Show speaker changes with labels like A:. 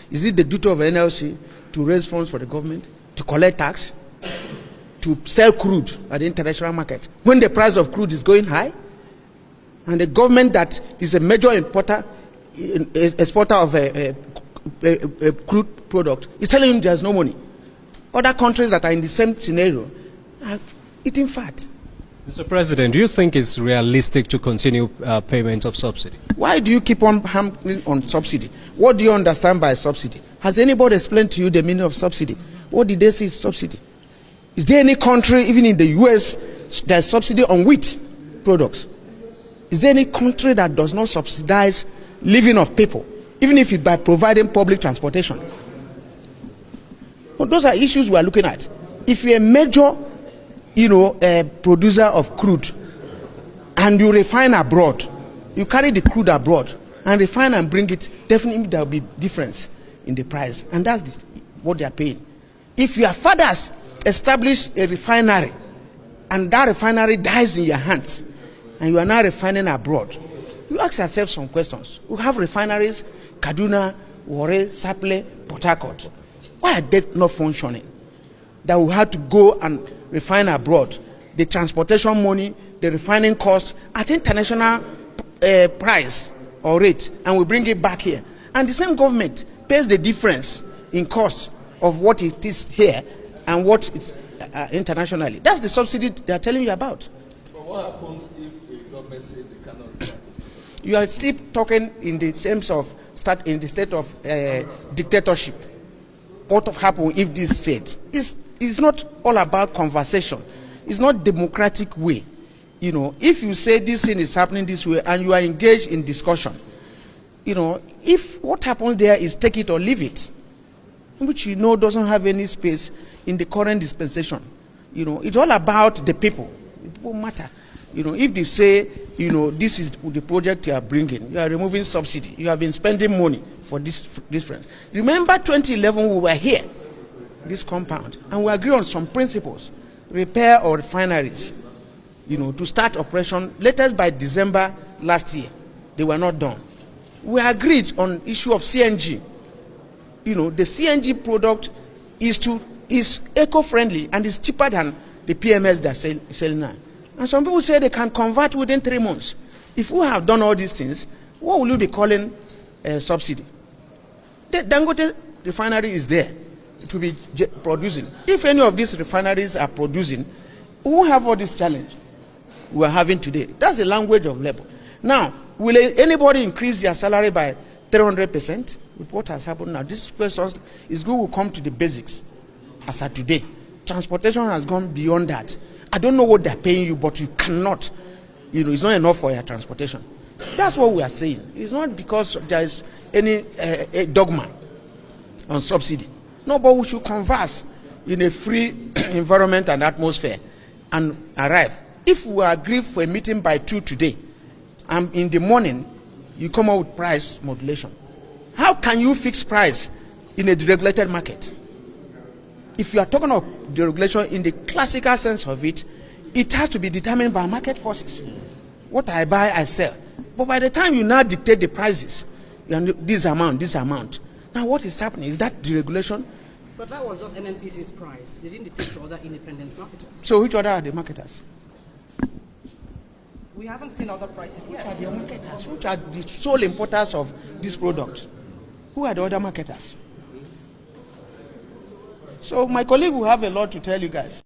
A: Is it the duty of NLC to raise funds for the government, to collect tax, to sell crude at the international market when the price of crude is going high? And the government that is a major exporter of a crude product is telling him there's no money. Other countries that are in the same scenario are eating fat.
B: Mr. President, do you think it's realistic to continue payment of subsidy?
A: Why do you keep on hammering on subsidy? What do you understand by subsidy? Has anybody explained to you the meaning of subsidy? What did they say is subsidy? Is there any country, even in the US, there's subsidy on wheat products? Is there any country that does not subsidize living of people, even if it by providing public transportation? Well, those are issues we are looking at. If you're a major, producer of crude, and you refine abroad, you carry the crude abroad and refine and bring it, definitely there will be difference in the price, and that's what they are paying. If your fathers establish a refinery and that refinery dies in your hands and you are now refining abroad, you ask yourself some questions. We have refineries, Kaduna, Warri, Sapele, Port Harcourt. Why are they not functioning? That we had to go and refine abroad. The transportation money, the refining cost at international price or rate, and we bring it back here. And the same government pays the difference in cost of what it is here and what it's internationally. That's the subsidy they are telling you about.
C: But what happens if the government says they cannot refine?
A: You are still talking in the sense of in the state of dictatorship. What will happen if this is said? It's not all about conversation. It's not democratic way. If you say this thing is happening this way and you are engaged in discussion, if what happens there is take it or leave it, which doesn't have any space in the current dispensation. It's all about the people. People matter. If they say, this is the project you are bringing, you are removing subsidy, you have been spending money for this difference. Remember 2011, we were here, this compound, and we agreed on some principles. Repair our refineries, to start operation latest by December last year. They were not done. We agreed on issue of CNG. The CNG product is eco-friendly and is cheaper than the PMS they're selling now. And some people say they can convert within 3 months. If we have done all these things, what will you be calling subsidy? The Dangote refinery is there. It will be producing. If any of these refineries are producing, we won't have all this challenge we are having today. That's the language of labor. Now, will anybody increase their salary by 300% with what has happened now? This question is good. Will come to the basics as of today. Transportation has gone beyond that. I don't know what they're paying you, but you cannot. It's not enough for your transportation. That's what we are saying. It's not because there is any dogma on subsidy. No, but we should converse in a free environment and atmosphere and arrive. If we agree for a meeting by 2 today, and in the morning you come out with price modulation, how can you fix price in a deregulated market? If you are talking of deregulation in the classical sense of it, it has to be determined by market forces. What I buy, I sell. But by the time you now dictate the prices, this amount. Now what is happening? Is that deregulation?
D: But that was just NNPC's price. They didn't dictate to other independent marketers.
A: So which other are the marketers?
D: We haven't seen other prices yet.
A: Which are the marketers? Which are the sole importers of this product? Who are the other marketers? So my colleague will have a lot to tell you guys.